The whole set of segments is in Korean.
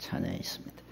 찬양이 있습니다.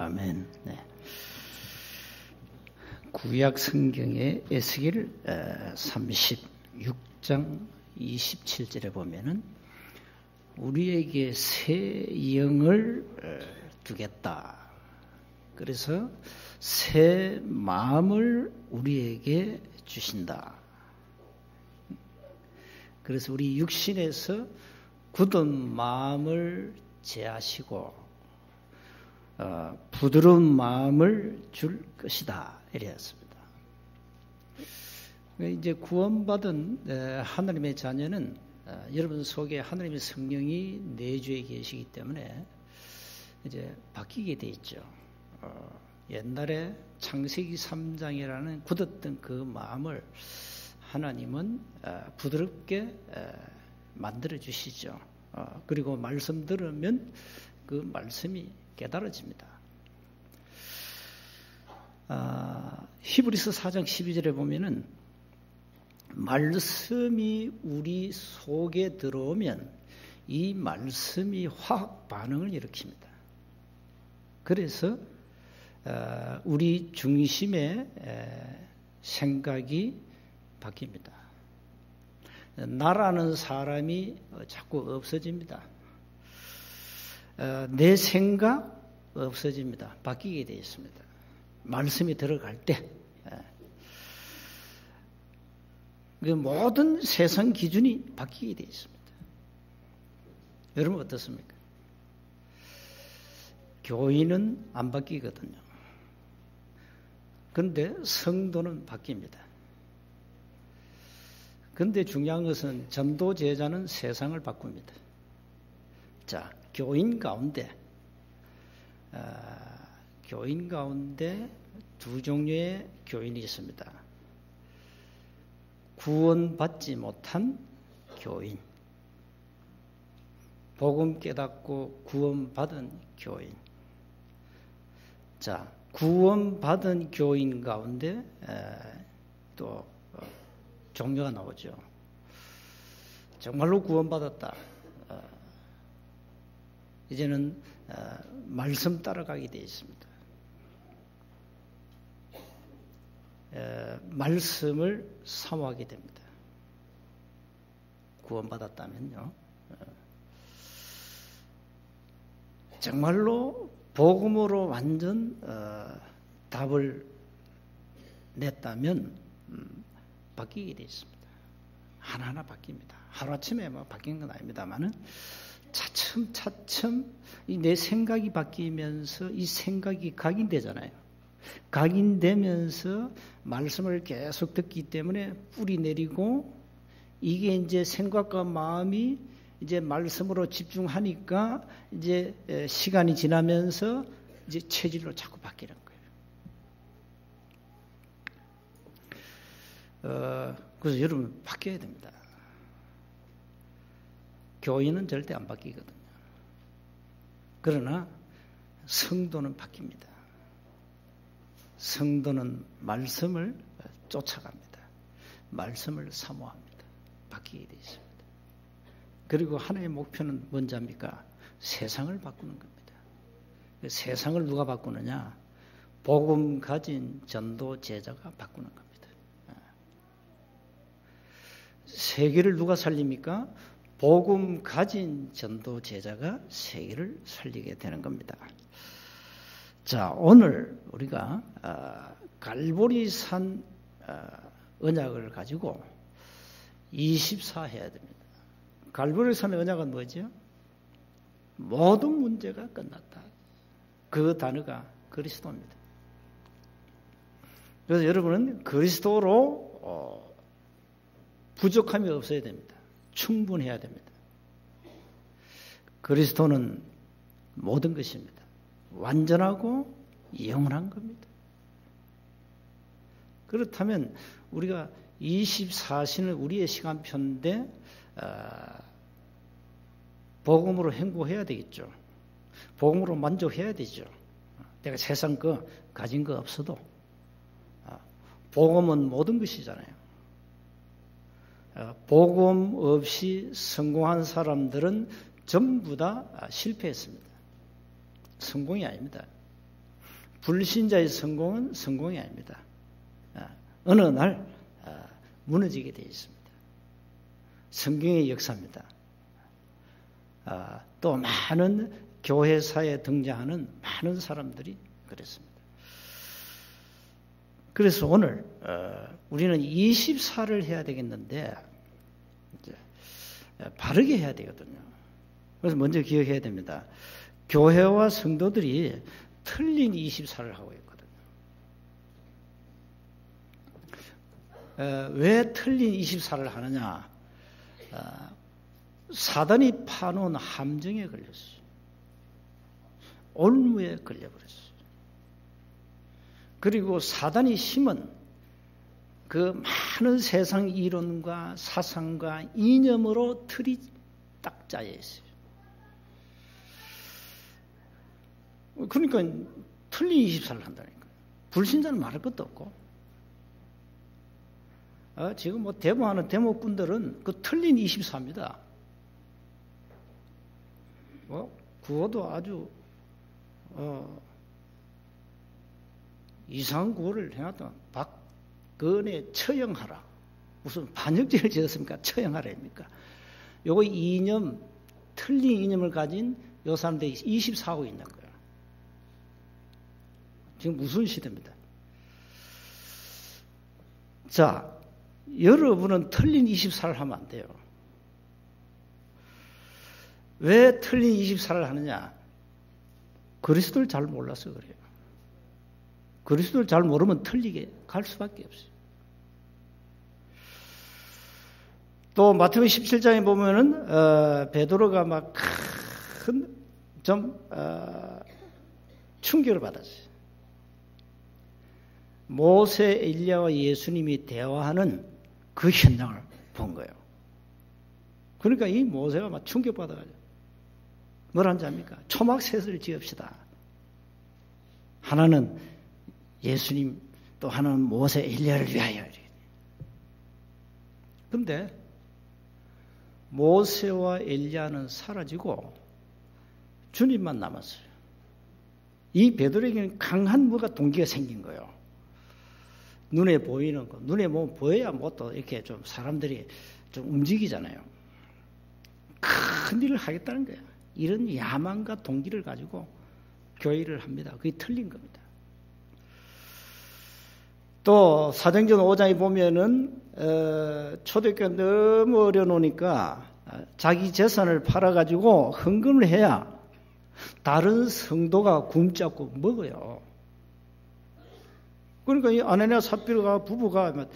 아멘. 네. 구약 성경의 에스겔 36장 27절에 보면은 우리에게 새 영을 주겠다. 그래서 새 마음을 우리에게 주신다. 그래서 우리 육신에서 굳은 마음을 제하시고 부드러운 마음을 줄 것이다. 이랬습니다. 이제 구원받은 하나님의 자녀는 여러분 속에 하나님의 성령이 내주에 계시기 때문에 이제 바뀌게 돼 있죠. 옛날에 창세기 3장이라는 굳었던 그 마음을 하나님은 부드럽게 만들어 주시죠. 그리고 말씀 들으면 그 말씀이 깨달아집니다. 히브리서 4장 12절에 보면은 말씀이 우리 속에 들어오면 이 말씀이 화학 반응을 일으킵니다. 그래서 우리 중심의 생각이 바뀝니다. 나라는 사람이 자꾸 없어집니다. 내 생각 없어집니다. 바뀌게 되어 있습니다. 말씀이 들어갈 때 모든 세상 기준이 바뀌게 되어 있습니다. 여러분 어떻습니까? 교인은 안 바뀌거든요. 그런데 성도는 바뀝니다. 그런데 중요한 것은 전도 제자는 세상을 바꿉니다. 자, 교인 가운데 두 종류의 교인이 있습니다. 구원받지 못한 교인, 복음 깨닫고 구원받은 교인. 자, 구원받은 교인 가운데 또 종류가 나오죠. 정말로 구원받았다. 이제는 말씀 따라가게 되어 있습니다. 말씀을 사모하게 됩니다. 구원받았다면요. 정말로 복음으로 완전 답을 냈다면 바뀌게 되어 있습니다. 하나하나 바뀝니다. 하루아침에 바뀐 건 아닙니다만은 차츰 내 생각이 바뀌면서 이 생각이 각인되잖아요. 각인되면서 말씀을 계속 듣기 때문에 뿌리 내리고 이게 이제 생각과 마음이 이제 말씀으로 집중하니까 이제 시간이 지나면서 이제 체질로 자꾸 바뀌는 거예요. 그래서 여러분 바뀌어야 됩니다. 교인은 절대 안 바뀌거든요. 그러나 성도는 바뀝니다. 성도는 말씀을 쫓아갑니다. 말씀을 사모합니다. 바뀌게 되어 있습니다. 그리고 하나의 목표는 뭔지 압니까? 세상을 바꾸는 겁니다. 세상을 누가 바꾸느냐? 복음 가진 전도 제자가 바꾸는 겁니다. 세계를 누가 살립니까? 복음 가진 전도 제자가 세계를 살리게 되는 겁니다. 자, 오늘 우리가 갈보리산 언약을 가지고 24 해야 됩니다. 갈보리산의 언약은 뭐죠? 모든 문제가 끝났다. 그 단어가 그리스도입니다. 그래서 여러분은 그리스도로 부족함이 없어야 됩니다. 충분해야 됩니다. 그리스도는 모든 것입니다. 완전하고 영원한 겁니다. 그렇다면 우리가 24시는 우리의 시간표인데 복음으로 행복해야 되겠죠. 복음으로 만족해야 되죠. 내가 세상 거 가진 거 없어도 복음은 모든 것이잖아요. 복음 없이 성공한 사람들은 전부 다 실패했습니다. 성공이 아닙니다. 불신자의 성공은 성공이 아닙니다. 어느 날 무너지게 되어 있습니다. 성경의 역사입니다. 또 많은 교회사에 등장하는 많은 사람들이 그랬습니다. 그래서 오늘 우리는 24를 해야 되겠는데 바르게 해야 되거든요. 그래서 먼저 기억해야 됩니다. 교회와 성도들이 틀린 24를 하고 있거든요. 왜 틀린 24를 하느냐? 사단이 파놓은 함정에 걸렸어요. 올무에 걸려버렸어요. 그리고 사단이 심은 그 많은 세상 이론과 사상과 이념으로 틀이 딱 짜여 있어요. 그러니까 틀린 24를 한다니까. 불신자는 말할 것도 없고. 지금 뭐 데모하는 데모꾼들은 그 틀린 24입니다. 구호도 아주 이상한 구호를 해놨다. 박근혜 처형하라. 무슨 반역죄를 지었습니까? 처형하라입니까? 요거 이념, 틀린 이념을 가진 요 사람들이 24하고 있는 거예요. 지금 무슨 시대입니다. 자, 여러분은 틀린 24를 하면 안 돼요. 왜 틀린 24를 하느냐? 그리스도를 잘 몰라서 그래요. 그리스도를 잘 모르면 틀리게 갈 수밖에 없어요. 또 마태복음 17장에 보면은 베드로가 막 큰 좀 충격을 받았어요. 모세, 엘리야와 예수님이 대화하는 그 현장을 본 거예요. 그러니까 이 모세가 막 충격받아가지고 뭐라는지 압니까? 초막셋을 지읍시다. 하나는 예수님, 또 하나는 모세, 엘리야를 위하여. 그런데 모세와 엘리야는 사라지고 주님만 남았어요. 이 베드로에게는 강한 뭐가 동기가 생긴 거예요. 눈에 보이는 거, 눈에 뭐 보여야 뭐 또 이렇게 좀 사람들이 좀 움직이잖아요. 큰 일을 하겠다는 거예요. 이런 야망과 동기를 가지고 교회를 합니다. 그게 틀린 겁니다. 또 사도행전 5장에 보면은 초대교회 너무 어려놓으니까 자기 재산을 팔아가지고 헌금을 해야 다른 성도가 굶잡고 먹어요. 그러니까 이 아나니아 삽비라 부부가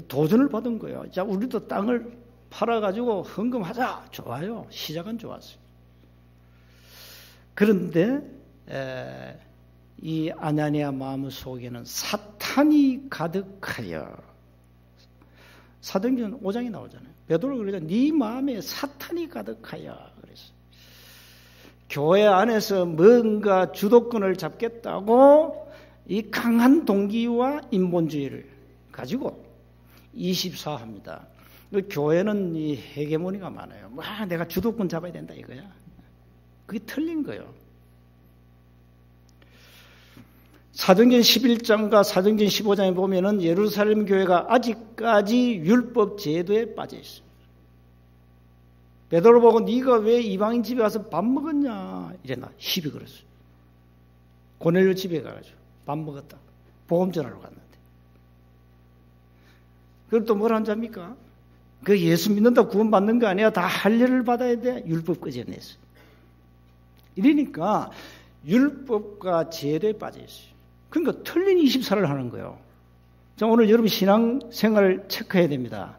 도전을 받은 거예요. 자, 우리도 땅을 팔아가지고 헌금하자. 좋아요. 시작은 좋았어요. 그런데 이 아나니아 마음 속에는 사탄이 가득하여, 사도행전 5장에 나오잖아요. 베드로가 그러잖아요. 네 마음에 사탄이 가득하여 그랬어요. 교회 안에서 뭔가 주도권을 잡겠다고 이 강한 동기와 인본주의를 가지고 24합니다. 교회는 이 헤게모니가 많아요. 내가 주도권 잡아야 된다 이거야. 그게 틀린 거예요. 사도행전 11장과 사도행전 15장에 보면은 예루살렘 교회가 아직까지 율법 제도에 빠져 있어요. 베드로 보고 네가 왜 이방인 집에 가서 밥 먹었냐 이래나 시비 걸었어요. 고넬료 집에 가가지고 밥 먹었다. 복음 전하러 갔는데. 그럼 또 뭘 한지 압니까? 그 예수 믿는다 구원받는 거 아니야. 다 할례를 받아야 돼. 율법 끄집어냈어요. 이러니까 율법과 제도에 빠져 있어요. 그러니까 틀린 24를 하는 거예요. 자, 오늘 여러분 신앙생활을 체크해야 됩니다.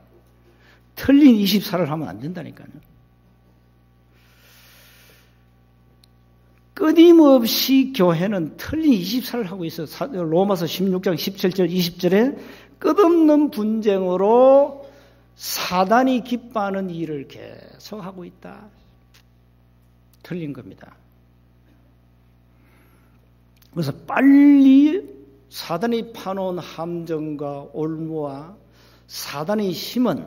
틀린 24를 하면 안 된다니까요. 끊임없이 교회는 틀린 24를 하고 있어요. 로마서 16장 17절 20절에 끝없는 분쟁으로 사단이 기뻐하는 일을 계속 하고 있다. 틀린 겁니다. 그래서 빨리 사단이 파놓은 함정과 올무와 사단이 심은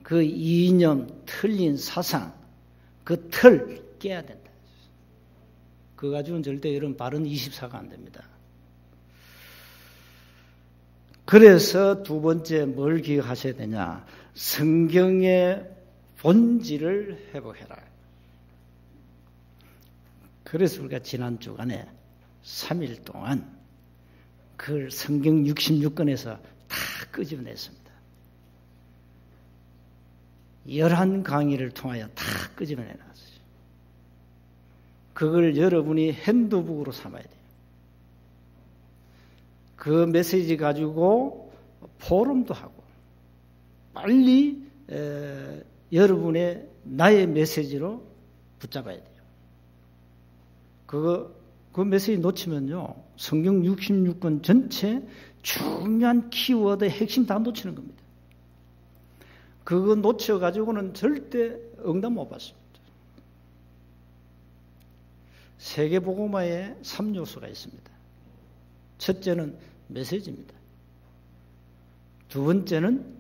그 이념, 틀린 사상, 그 틀 깨야 된다. 그거 가지고는 절대 이런 바른 24가 안 됩니다. 그래서 두 번째 뭘 기억하셔야 되냐? 성경의 본질을 회복해라. 그래서 우리가 지난 주간에 3일 동안 그 성경 66권에서 다 끄집어냈습니다. 11강의를 통하여 다 끄집어내놨어요. 그걸 여러분이 핸드북으로 삼아야 돼요. 그 메시지 가지고 포럼도 하고 빨리 여러분의 나의 메시지로 붙잡아야 돼요. 그 메시지 놓치면요, 성경 66권 전체 중요한 키워드 핵심 다 놓치는 겁니다. 그거 놓쳐가지고는 절대 응답 못 받습니다. 세계복음화에 3요소가 있습니다. 첫째는 메시지입니다. 두 번째는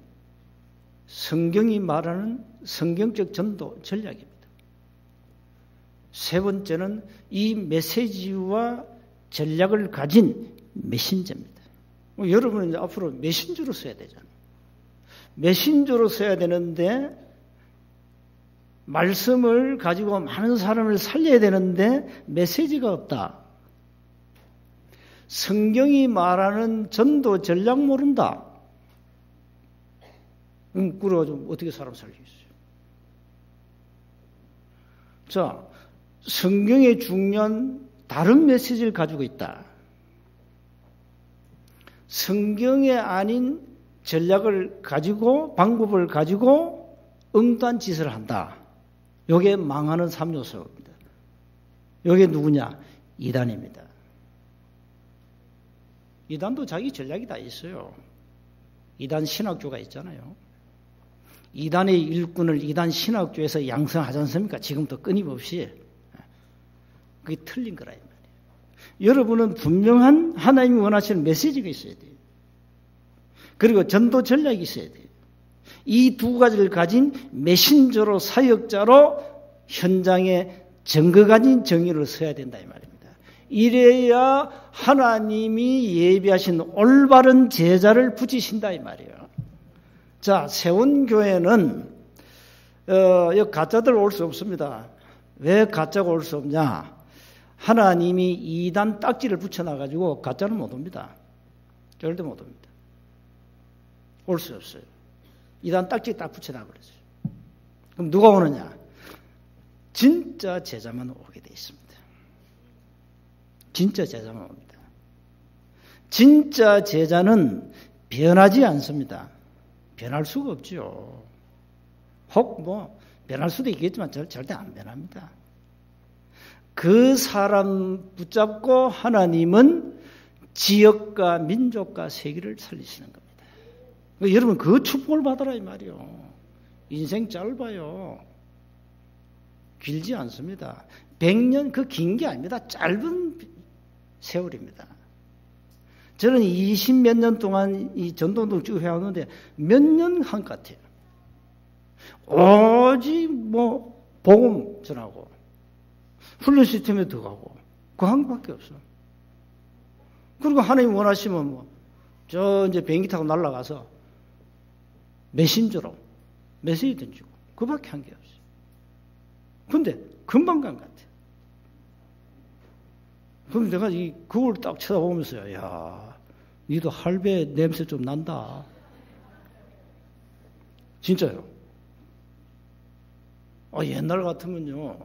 성경이 말하는 성경적 전도 전략입니다. 세 번째는 이 메시지와 전략을 가진 메신저입니다. 여러분은 앞으로 메신저로 써야 되잖아요. 메신저로 써야 되는데 말씀을 가지고 많은 사람을 살려야 되는데 메시지가 없다. 성경이 말하는 전도 전략 모른다. 그래가지고 어떻게 사람 살리겠어요? 자, 성경의 중요한 다른 메시지를 가지고 있다. 성경에 아닌 전략을 가지고 방법을 가지고 엉뚱한 짓을 한다. 이게 망하는 3요소입니다. 이게 누구냐? 이단입니다. 이단도 자기 전략이 다 있어요. 이단 신학교가 있잖아요. 이단의 일꾼을 이단 신학교에서 양성하지 않습니까? 지금도 끊임없이. 그게 틀린 거라 이 말이에요. 여러분은 분명한 하나님이 원하시는 메시지가 있어야 돼요. 그리고 전도 전략이 있어야 돼요. 이 두 가지를 가진 메신저로 사역자로 현장에 증거 가진 정의를 서야 된다 이 말입니다. 이래야 하나님이 예비하신 올바른 제자를 붙이신다 이 말이에요. 자, 세운교회는 가짜들 올 수 없습니다. 왜 가짜가 올 수 없냐? 하나님이 이단 딱지를 붙여놔가지고 가짜는 못 옵니다. 절대 못 옵니다. 올 수 없어요. 이단 딱지 딱 붙여놔버렸어요. 그럼 누가 오느냐? 진짜 제자만 오게 돼 있습니다. 진짜 제자만 옵니다. 진짜 제자는 변하지 않습니다. 변할 수가 없죠. 혹 변할 수도 있겠지만 절대 안 변합니다. 그 사람 붙잡고 하나님은 지역과 민족과 세계를 살리시는 겁니다. 여러분 그 축복을 받아라 이 말이요. 인생 짧아요. 길지 않습니다. 100년 그 긴 게 아닙니다. 짧은 세월입니다. 저는 20몇 년 동안 이 전도운동 쭉 해왔는데 몇 년 한 것 같아요. 오직 복음 전하고 훈련 시스템에 들어가고 그 한 것밖에 없어. 그리고 하나님 원하시면 저 이제 비행기 타고 날아가서 메신저로 메시지 던지고 그밖에 한 게 없어요. 근데 금방 간 것 같아. 그럼 내가 그걸 딱 쳐다보면서 야, 니도 할배 냄새 좀 난다. 진짜요. 옛날 같으면요,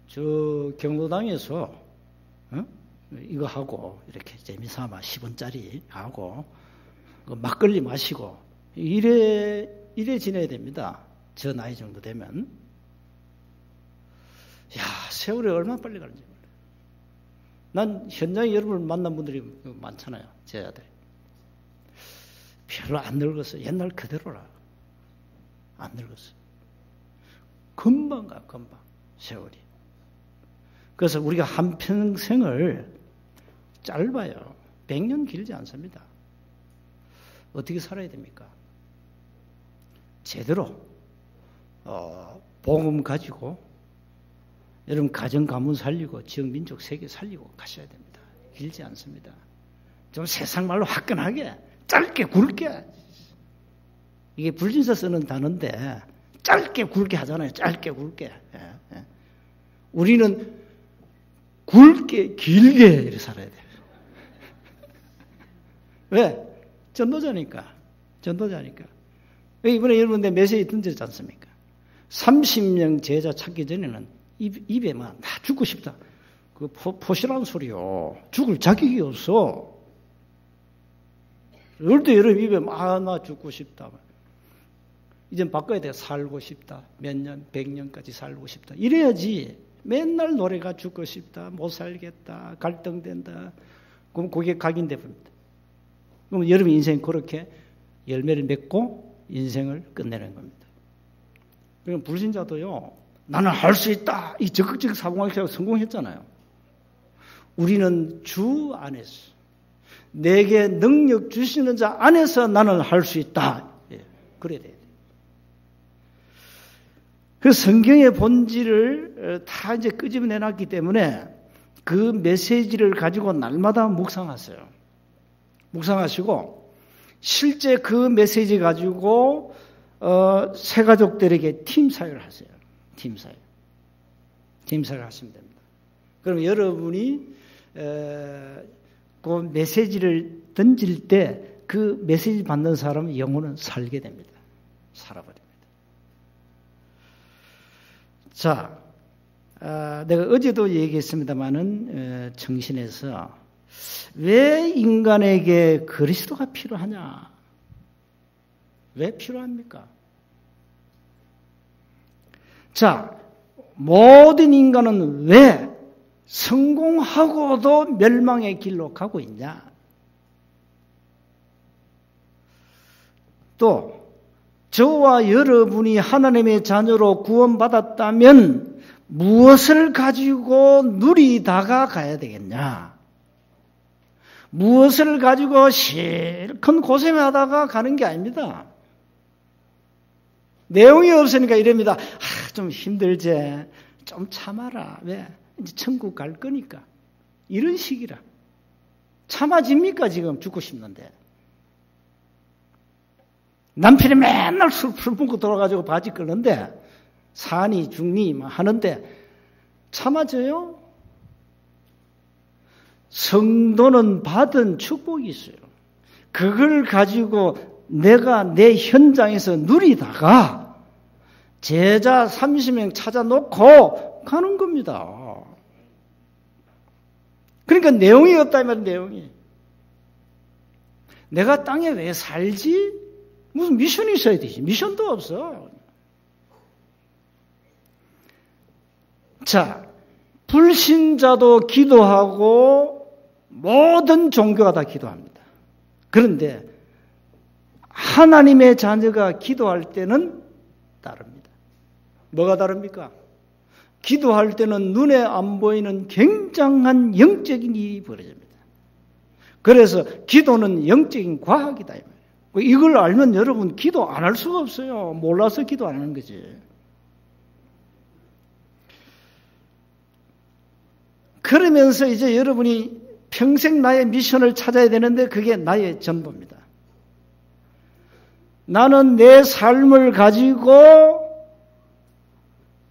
저 경로당에서 이거 하고 이렇게 재미삼아 10원짜리 하고 막걸리 마시고 이래 지내야 됩니다. 저 나이 정도 되면. 야, 세월이 얼마나 빨리 가는지 몰라요. 난 현장에 여러분을 만난 분들이 많잖아요. 제 아들. 별로 안 늙었어. 옛날 그대로라. 안 늙었어. 금방 가, 금방. 세월이. 그래서 우리가 한평생을 짧아요. 100년 길지 않습니다. 어떻게 살아야 됩니까? 제대로 복음 가지고 여러분 가정 가문 살리고 지역 민족 세계 살리고 가셔야 됩니다. 길지 않습니다. 좀 세상 말로 화끈하게, 짧게 굵게. 이게 불신자 쓰는 단어인데 짧게 굵게 하잖아요. 짧게 굵게. 우리는 굵게 길게 이렇게 살아야 돼요. 왜? 전도자니까. 이번에 여러분들 메시지 던졌지 않습니까? 30명 제자 찾기 전에는 입에만 나 죽고 싶다. 그 포시라는 소리요. 죽을 자격이 없어. 그럴 여러분 입에 나 죽고 싶다. 이젠 바꿔야 돼. 살고 싶다. 몇 년, 100년까지 살고 싶다. 이래야지. 맨날 노래가 죽고 싶다. 못 살겠다. 갈등된다. 그럼 그게 각인돼 봅니다. 그럼 여러분 인생 그렇게 열매를 맺고 인생을 끝내는 겁니다. 그럼 불신자도요. 나는 할 수 있다. 이 적극적 사고방식으로 성공했잖아요. 우리는 주 안에서 내게 능력 주시는 자 안에서 나는 할 수 있다. 그래야 돼요. 그 성경의 본질을 다 이제 끄집어내놨기 때문에 그 메시지를 가지고 날마다 묵상하세요. 묵상하시고 실제 그 메시지 가지고 새 가족들에게 팀 사역을 하세요. 팀 사역을 하시면 됩니다. 그럼 여러분이 그 메시지를 던질 때 그 메시지 받는 사람의 영혼은 살게 됩니다. 살아버립니다. 자, 내가 어제도 얘기했습니다마는 정신에서 왜 인간에게 그리스도가 필요하냐? 왜 필요합니까? 자, 모든 인간은 왜 성공하고도 멸망의 길로 가고 있냐? 또 저와 여러분이 하나님의 자녀로 구원받았다면 무엇을 가지고 누리다가 가야 되겠냐? 무엇을 가지고 실컷 고생하다가 가는 게 아닙니다. 내용이 없으니까 이럽니다. 좀 힘들지. 좀 참아라. 왜? 이제 천국 갈 거니까. 이런 식이라. 참아집니까? 지금 죽고 싶는데. 남편이 맨날 술 뿜고 돌아가지고 바지 끄는데 사니 죽니 하는데 참아져요? 성도는 받은 축복이 있어요. 그걸 가지고 내가 내 현장에서 누리다가 제자 30명 찾아놓고 가는 겁니다. 그러니까 내용이 없다면 내용이. 내가 땅에 왜 살지? 무슨 미션이 있어야 되지. 미션도 없어. 자, 불신자도 기도하고 모든 종교가 다 기도합니다. 그런데 하나님의 자녀가 기도할 때는 다릅니다. 뭐가 다릅니까? 기도할 때는 눈에 안 보이는 굉장한 영적인 일이 벌어집니다. 그래서 기도는 영적인 과학이다. 이걸 알면 여러분 기도 안 할 수가 없어요. 몰라서 기도 안 하는 거지. 그러면서 이제 여러분이 평생 나의 미션을 찾아야 되는데 그게 나의 전부입니다. 나는 내 삶을 가지고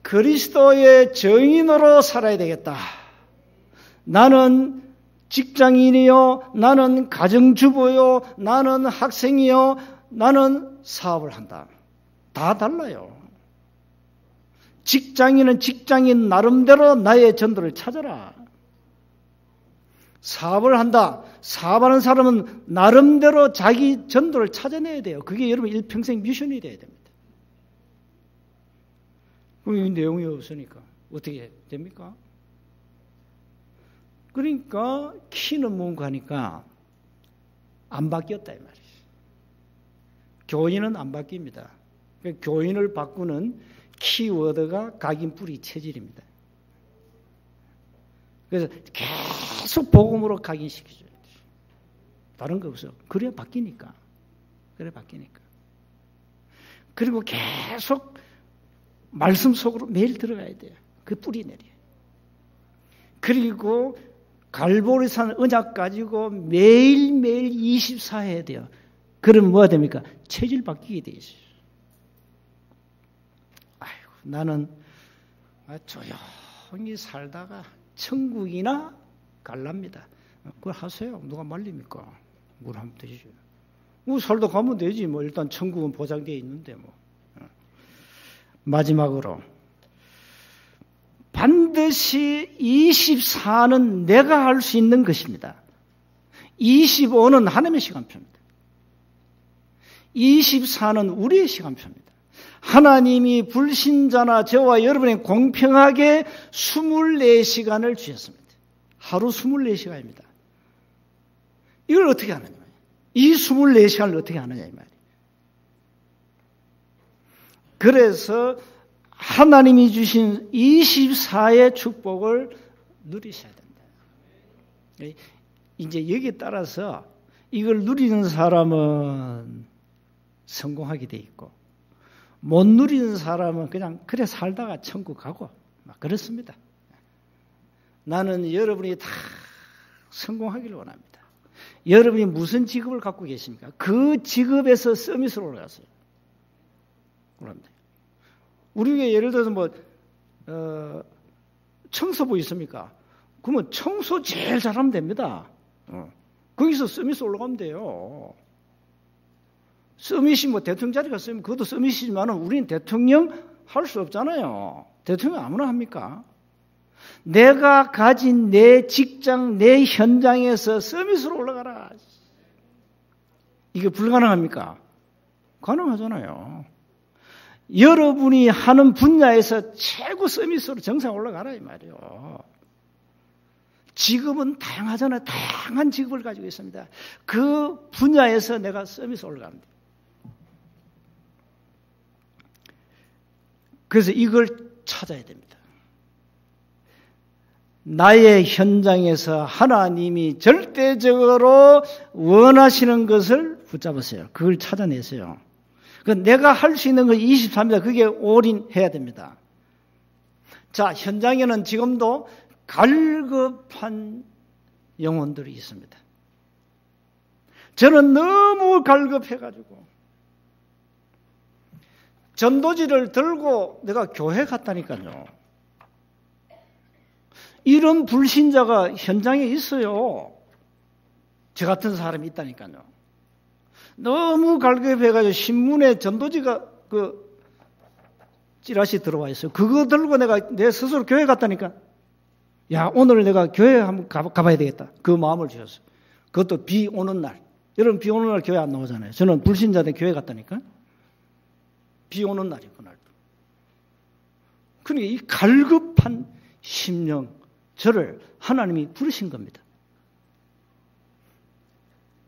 그리스도의 증인으로 살아야 되겠다. 나는 직장인이요, 나는 가정주부요, 나는 학생이요, 나는 사업을 한다. 다 달라요. 직장인은 직장인 나름대로 나의 전도를 찾아라. 사업을 한다. 사업하는 사람은 나름대로 자기 전도를 찾아내야 돼요. 그게 여러분 일평생 미션이 돼야 됩니다. 그럼 이 내용이 없으니까 어떻게 됩니까? 그러니까 키는 뭔가 하니까 안 바뀌었다 이 말이죠. 교인은 안 바뀝니다. 교인을 바꾸는 키워드가 각인 뿌리 체질입니다. 그래서 계속 복음으로 각인시켜줘야 돼요. 다른 거 없어. 그래야 바뀌니까. 그리고 계속 말씀 속으로 매일 들어가야 돼요. 그 뿌리 내려. 그리고 갈보리산 언약 가지고 매일매일 24 해야 돼요. 그러면 뭐가 됩니까? 체질 바뀌게 돼 있어요. 아이고, 나는 조용히 살다가 천국이나 갈랍니다. 그걸 하세요. 누가 말립니까? 뭘 하면 되죠. 뭐 살다 가면 되지. 뭐 일단 천국은 보장되어 있는데 뭐. 마지막으로 반드시 24는 내가 할 수 있는 것입니다. 25는 하나님의 시간표입니다. 24는 우리의 시간표입니다. 하나님이 불신자나 저와 여러분이 공평하게 24시간을 주셨습니다. 하루 24시간입니다. 이걸 어떻게 하느냐? 이 24시간을 어떻게 하느냐 이 말이에요. 그래서 하나님이 주신 24의 축복을 누리셔야 된다. 이제 여기에 따라서 이걸 누리는 사람은 성공하게 돼 있고 못 누리는 사람은 그냥 그래 살다가 천국 가고 막 그렇습니다. 나는 여러분이 다 성공하기를 원합니다. 여러분이 무슨 직업을 갖고 계십니까? 그 직업에서 서밋으로 올라가세요. 그럽니다. 우리가 예를 들어서 청소부 있습니까? 그러면 청소 제일 잘하면 됩니다. 거기서 서밋 올라가면 돼요. 서밋이 대통령 자리가 있으면 그것도 서밋이지만 우리는 대통령 할 수 없잖아요. 대통령 아무나 합니까? 내가 가진 내 직장, 내 현장에서 서밋으로 올라가라. 이게 불가능합니까? 가능하잖아요. 여러분이 하는 분야에서 최고 서밋으로 정상 올라가라 이 말이에요. 직업은 다양하잖아요. 다양한 직업을 가지고 있습니다. 그 분야에서 내가 서밋으로 올라갑니다. 그래서 이걸 찾아야 됩니다. 나의 현장에서 하나님이 절대적으로 원하시는 것을 붙잡으세요. 그걸 찾아내세요. 내가 할 수 있는 건 24입니다. 그게 올인해야 됩니다. 자, 현장에는 지금도 갈급한 영혼들이 있습니다. 저는 너무 갈급해가지고 전도지를 들고 내가 교회 갔다니까요. 이런 불신자가 현장에 있어요. 저 같은 사람이 있다니까요. 너무 갈급해가지고 신문에 전도지가 찌라시 들어와 있어요. 그거 들고 내 스스로 교회 갔다니까. 야, 오늘 내가 교회 한번 가봐야 되겠다. 그 마음을 주셨어요. 그것도 비 오는 날. 여러분 비 오는 날 교회 안 나오잖아요. 저는 불신자들 교회 갔다니까. 비 오는 날이에요, 그날도. 그러니까 이 갈급한 심령, 저를 하나님이 부르신 겁니다.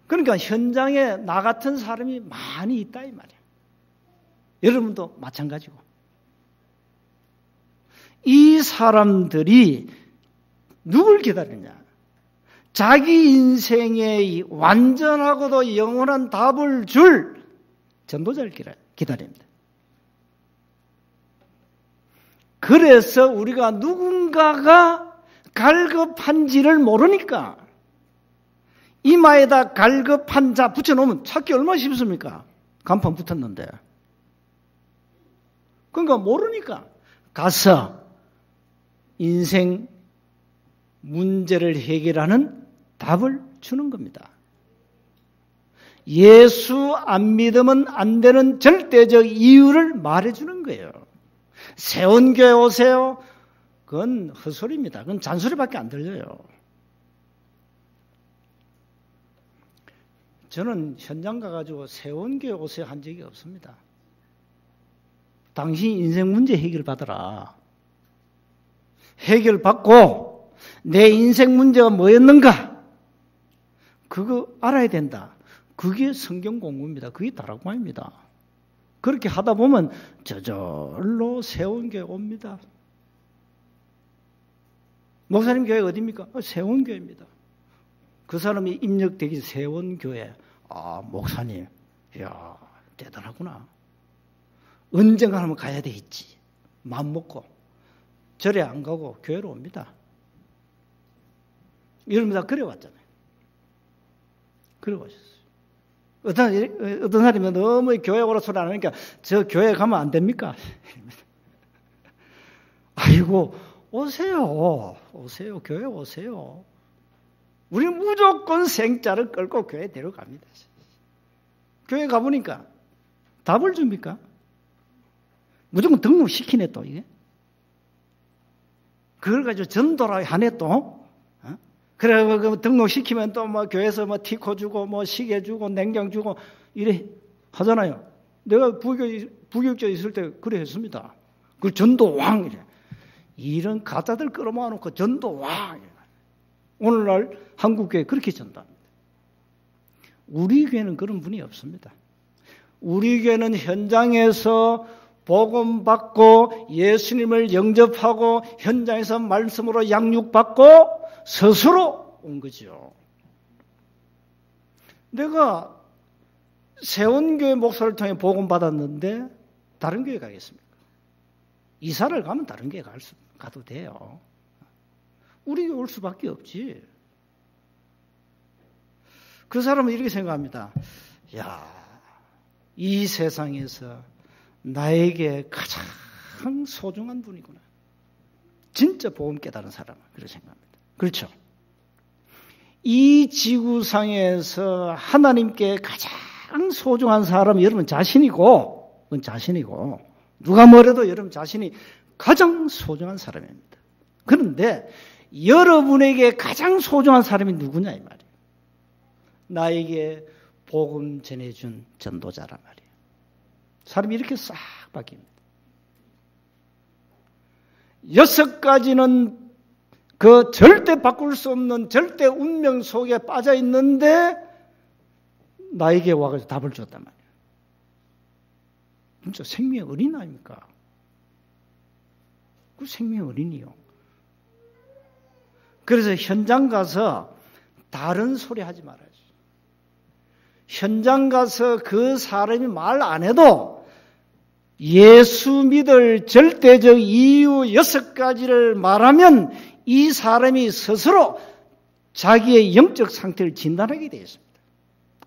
그러니까 현장에 나 같은 사람이 많이 있다 이 말이에요. 여러분도 마찬가지고. 이 사람들이 누굴 기다리냐? 자기 인생의 완전하고도 영원한 답을 줄 전도자를 기다립니다. 그래서 우리가 누군가가 갈급한지를 모르니까 이마에다 갈급한 자 붙여놓으면 찾기 얼마나 쉽습니까? 간판 붙었는데. 그러니까 모르니까 가서 인생 문제를 해결하는 답을 주는 겁니다. 예수 안 믿으면 안 되는 절대적 이유를 말해주는 거예요. 세원교회 오세요? 그건 헛소리입니다. 그건 잔소리밖에 안 들려요. 저는 현장 가가지고 세원교회 오세요 한 적이 없습니다. 당신 인생 문제 해결받아라. 해결받고 내 인생 문제가 뭐였는가? 그거 알아야 된다. 그게 성경 공부입니다. 그게 다락방입니다. 그렇게 하다 보면 저절로 세원교회 옵니다. 목사님 교회 어디입니까? 세원교회입니다. 그 사람이 입력되기 세원교회. 아, 목사님. 이야, 대단하구나. 언젠가 하면 가야 되겠지. 마음 먹고. 절에 안 가고 교회로 옵니다. 여러분 다 그래왔잖아요. 그래오셨어요. 어떤 사람이 너무 교회 오라 소리 안 하니까 저 교회 가면 안 됩니까? 아이고, 오세요. 교회 오세요. 우리는 무조건 생자를 끌고 교회 데려갑니다. 교회 가보니까 답을 줍니까? 무조건 등록시키네 또 이게. 그걸 가지고 전도라 하네 또. 그래 등록시키면 또 뭐 교회에서 뭐 티코 주고 뭐 시계 주고 냉장 주고 이래 하잖아요. 내가 부교육자 있을 때 그래 했습니다. 그 전도왕 이래. 이런 가짜들 끌어모아 놓고 전도왕. 오늘날 한국교회 그렇게 전도합니다. 우리 교회는 그런 분이 없습니다. 우리 교회는 현장에서 복음 받고 예수님을 영접하고 현장에서 말씀으로 양육받고 스스로 온 거죠. 내가 세원교회 목사를 통해 복음 받았는데 다른 교회 가겠습니까? 이사를 가면 다른 교회 가도 돼요. 우리 교회 올 수밖에 없지. 그 사람은 이렇게 생각합니다. 야, 이 세상에서 나에게 가장 소중한 분이구나. 진짜 복음 깨달은 사람은 그렇게 생각합니다. 그렇죠? 이 지구상에서 하나님께 가장 소중한 사람은 여러분 자신이고, 그건 자신이고, 누가 뭐래도 여러분 자신이 가장 소중한 사람입니다. 그런데 여러분에게 가장 소중한 사람이 누구냐 이 말이에요. 나에게 복음 전해준 전도자란 말이에요. 사람이 이렇게 싹 바뀝니다. 6가지는 그 절대 바꿀 수 없는 절대 운명 속에 빠져 있는데 나에게 와가지고 답을 줬단 말이에요. 진짜 생명의 어린 아닙니까? 그 생명의 어린이요. 그래서 현장 가서 다른 소리 하지 말아야죠. 현장 가서 그 사람이 말 안 해도 예수 믿을 절대적 이유 6가지를 말하면 이 사람이 스스로 자기의 영적 상태를 진단하게 되어 있습니다.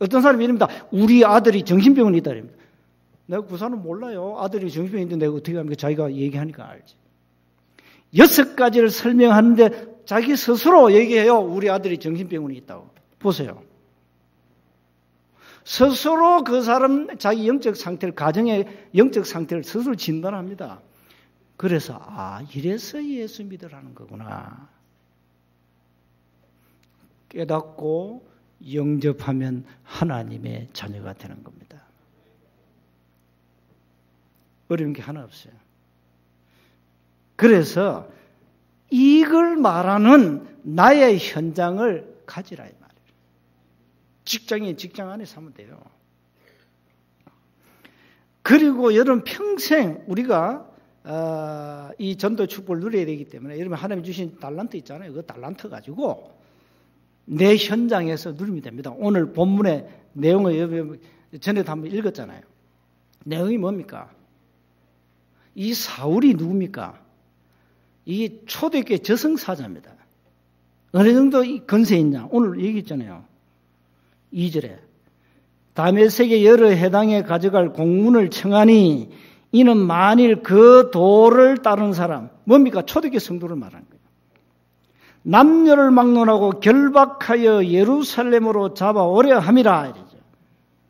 어떤 사람이 이럽니다. 우리 아들이 정신병원이 있다. 내가 그 사람 몰라요. 아들이 정신병이 있는데 내가 어떻게 합니까? 자기가 얘기하니까 알지. 6가지를 설명하는데 자기 스스로 얘기해요. 우리 아들이 정신병원이 있다고. 보세요. 스스로 그 사람 자기 영적 상태를, 가정의 영적 상태를 스스로 진단합니다. 그래서 이래서 예수 믿으라는 거구나. 깨닫고 영접하면 하나님의 자녀가 되는 겁니다. 어려운 게 하나 없어요. 그래서 이걸 말하는 나의 현장을 가지라 이 말이에요. 직장이 직장 안에서 하면 돼요. 그리고 여러분 평생 우리가 이 전도 축복을 누려야 되기 때문에 여러분 하나님 주신 달란트 있잖아요. 그 달란트 가지고 내 현장에서 누리면 됩니다. 오늘 본문의 내용을 전에도 한번 읽었잖아요. 내용이 뭡니까? 이 사울이 누굽니까? 이 초대교회 저승사자입니다. 어느 정도 건세 있냐? 오늘 얘기했잖아요. 2절에 다메섹의 여러 해당에 가져갈 공문을 청하니 이는 만일 그 도를 따르는 사람, 뭡니까? 초대교회 성도를 말하는 거예요. 남녀를 막론하고 결박하여 예루살렘으로 잡아오려 함이라 이러죠.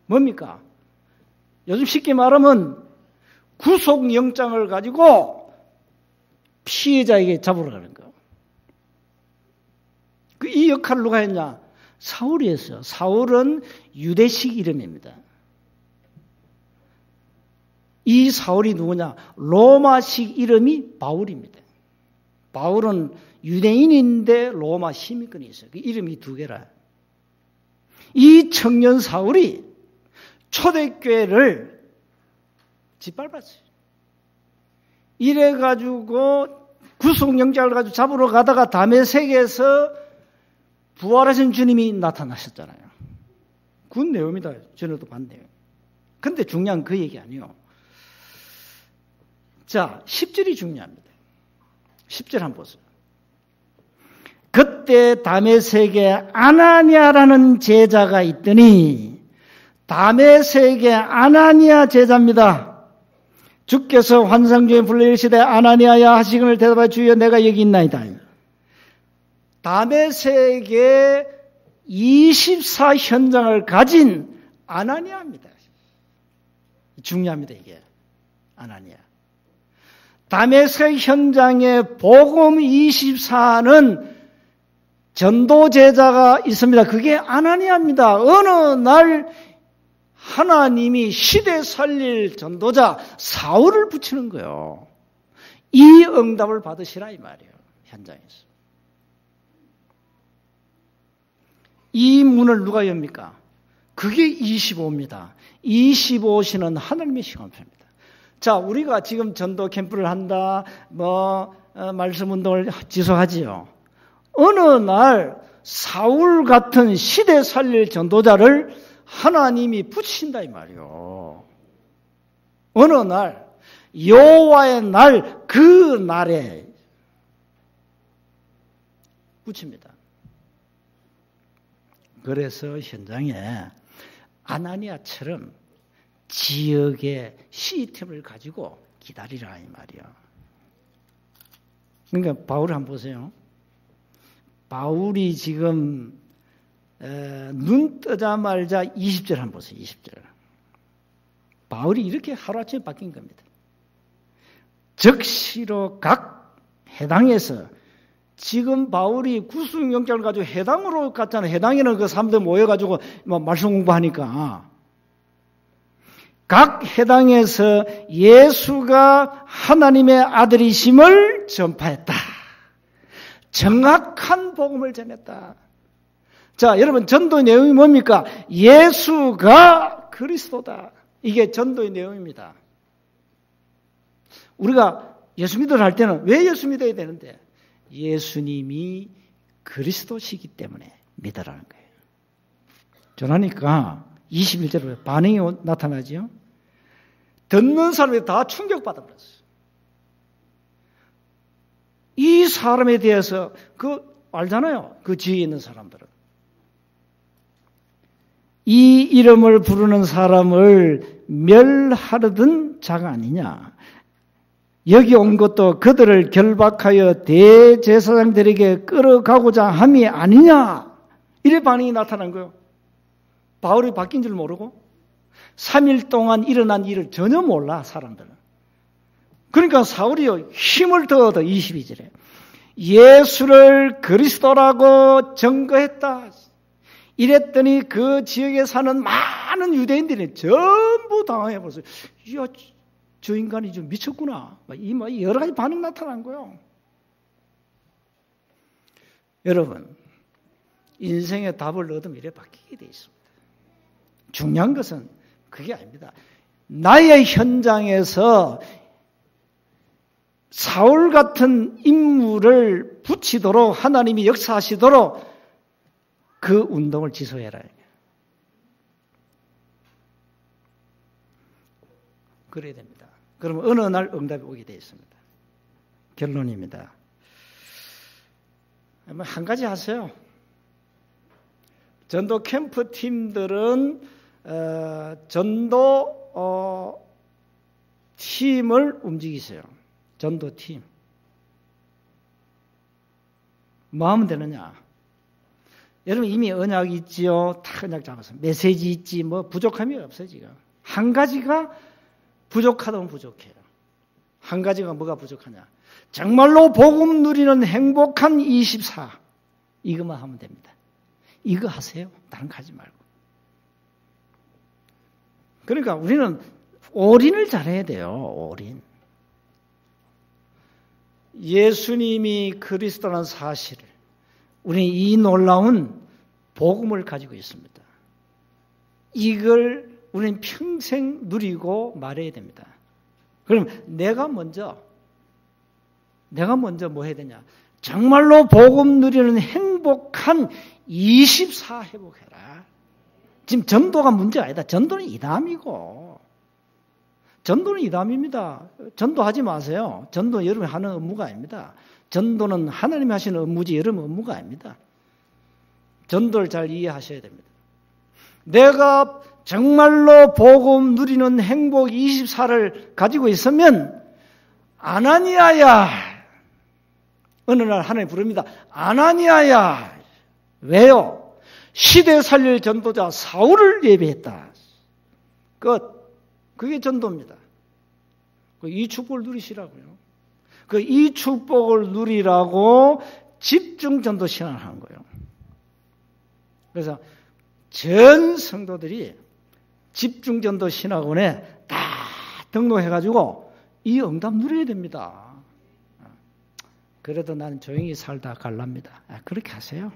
뭡니까? 요즘 쉽게 말하면 구속영장을 가지고 피해자에게 잡으러 가는 거. 이 역할을 누가 했냐? 사울이 했어요. 사울은 유대식 이름입니다. 이 사울이 누구냐? 로마식 이름이 바울입니다. 바울은 유대인인데 로마 시민권이 있어요. 그 이름이 2개라. 이 청년 사울이 초대교회를 짓밟았어요. 이래가지고 구속영장을 가지고 잡으러 가다가 다메섹에서 부활하신 주님이 나타나셨잖아요. 그 내용입니다. 전에도 봤네요. 근데 중요한 그 얘기 아니에요. 자, 10절이 중요합니다. 10절 한번 보세요. 그때 다메섹에 아나니아라는 제자가 있더니, 다메섹의 아나니아 제자입니다. 주께서 환상 중에 불러 이르시되 아나니아야 하시기를 대답하여 주여 내가 여기 있나이다. 다메섹의 24 현장을 가진 아나니아입니다. 중요합니다, 이게. 아나니아. 다메섹 현장에 복음 24는 전도 제자가 있습니다. 그게 아나니아입니다. 어느 날 하나님이 시대 살릴 전도자 사울을 붙이는 거예요. 이 응답을 받으시라 이 말이에요. 현장에서. 이 문을 누가 엽니까? 그게 25입니다. 25시는 하나님의 시간표입니다. 자, 우리가 지금 전도 캠프를 한다, 말씀 운동을 지속하지요. 어느 날 사울 같은 시대 살릴 전도자를 하나님이 붙이신다 이 말이요. 어느 날 여호와의 날 그 날에 붙입니다. 그래서 현장에 아나니아처럼 지역의 시스템을 가지고 기다리라 이 말이야. 그러니까 바울을 한번 보세요. 바울이 지금 눈 뜨자마자 20절 한번 보세요. 20절. 바울이 이렇게 하루아침에 바뀐 겁니다. 즉시로 각 해당에서 지금 바울이 구속영장을 가지고 해당으로 갔잖아요. 해당에는 그 사람들 모여가지고 말씀 공부하니까. 각 해당에서 예수가 하나님의 아들이심을 전파했다. 정확한 복음을 전했다. 자, 여러분 전도 내용이 뭡니까? 예수가 그리스도다. 이게 전도의 내용입니다. 우리가 예수 믿으러 할 때는 왜 예수 믿어야 되는데? 예수님이 그리스도시기 때문에 믿으라는 거예요. 전하니까 21절에 반응이 나타나죠. 듣는 사람이 다 충격받아 버렸어요. 이 사람에 대해서 알잖아요. 그 지위에 있는 사람들은. 이 이름을 부르는 사람을 멸하려던 자가 아니냐. 여기 온 것도 그들을 결박하여 대제사장들에게 끌어가고자 함이 아니냐. 이래 반응이 나타난 거예요. 바울이 바뀐 줄 모르고 3일 동안 일어난 일을 전혀 몰라 사람들은. 그러니까 사울이요 힘을 더 얻어 22절에 예수를 그리스도라고 증거했다. 이랬더니 그 지역에 사는 많은 유대인들이 전부 당황해버렸어요. 이야, 저 인간이 좀 미쳤구나. 이 여러 가지 반응 나타난 거예요. 여러분, 인생의 답을 얻으면 이래 바뀌게 돼 있습니다. 중요한 것은 그게 아닙니다. 나의 현장에서 사울 같은 인물을 붙이도록 하나님이 역사하시도록 그 운동을 지속해라. 그래야 됩니다. 그러면 어느 날 응답이 오게 되어 있습니다. 결론입니다. 한 가지 하세요. 전도 캠프 팀들은 전도 팀을 움직이세요. 전도 팀. 뭐 하면 되느냐? 여러분 이미 언약이 있지요. 다 언약 잡았어요. 메시지 있지. 뭐 부족함이 없어요 지금. 한 가지가 부족하다면 부족해요. 한 가지가 뭐가 부족하냐? 정말로 복음 누리는 행복한 24. 이것만 하면 됩니다. 이거 하세요. 다른 거 하지 말고. 그러니까 우리는 올인을 잘해야 돼요. 올인. 예수님이 그리스도라는 사실을 우리는 이 놀라운 복음을 가지고 있습니다. 이걸 우리는 평생 누리고 말해야 됩니다. 그럼 내가 먼저 뭐 해야 되냐? 정말로 복음 누리는 행복한 24 회복해라. 지금 전도가 문제가 아니다. 전도는 이담이고. 전도는 이담입니다. 전도하지 마세요. 전도 여러분이 하는 업무가 아닙니다. 전도는 하나님이 하시는 업무지 여러분 업무가 아닙니다. 전도를 잘 이해하셔야 됩니다. 내가 정말로 복음 누리는 행복 24를 가지고 있으면 아나니아야, 어느 날 하나님 부릅니다. 아나니아야. 왜요? 시대 살릴 전도자 사울을 예배했다. 그게 전도입니다. 이 축복을 누리시라고요. 이 축복을 누리라고 집중 전도 신앙을 하는 거예요. 그래서 전 성도들이 집중 전도 신학원에 다 등록해가지고 이 응답 누려야 됩니다. 그래도 나는 조용히 살다 갈랍니다. 그렇게 하세요.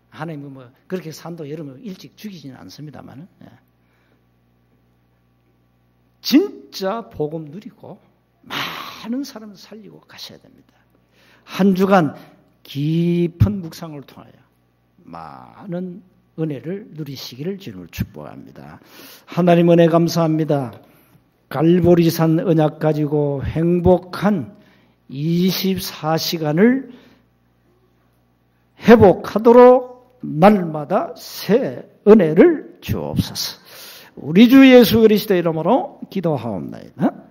하나님은 뭐 그렇게 산도 여러분 일찍 죽이지는 않습니다만 진짜 복음 누리고 많은 사람을 살리고 가셔야 됩니다. 한 주간 깊은 묵상을 통하여 많은 은혜를 누리시기를 주님을 축복합니다. 하나님 은혜 감사합니다. 갈보리산 언약 가지고 행복한 24시간을 회복하도록 날마다 새 은혜를 주옵소서. 우리 주 예수 그리스도의 이름으로 기도하옵나이다.